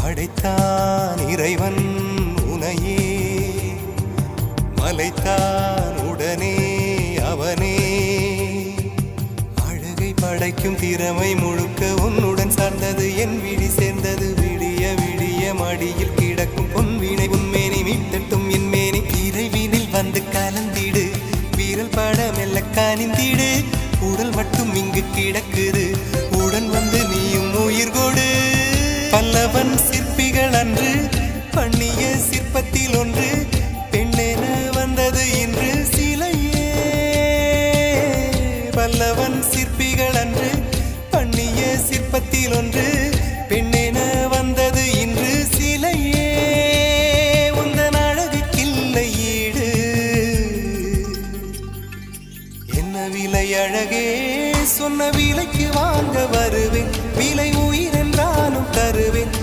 படைத்தான் இறைவன் உனையே, மலைத்தான் உடனே அவனே. அழகை படைக்கும் திறமை முழுக்க உன்னுடன் சார்ந்தது, என் விழி சேர்ந்தது. விடிய விடிய மடியில் கிடக்கும் பொன்வினை உன்மேனி மீட்டட்டும் என் மேனி. இறைவினில் வந்து கலந்திடு, வீரல் பட மெல்ல காணிந்திடு. உடல் மட்டும் இங்கு கிடக்குது, உடன் வந்து நீயும் உயிர் கொடு. பல்லவன் சிற்பிகள் அன்று பண்ணிய சிற்பத்தில் ஒன்று, பெண்ணென வந்தது இன்று சிலையே. பல்லவன் சிற்பிகள் அன்று பண்ணிய சிற்பத்தில் ஒன்று, பெண்ணென வந்தது இன்று சிலையே. உந்தன் அழகுக்கில்லை ஈடு, என்ன விலை அழகே, சொன்ன விலைக்கு வாங்க வருவேன். விலை உயிர் என்றாலும் தரு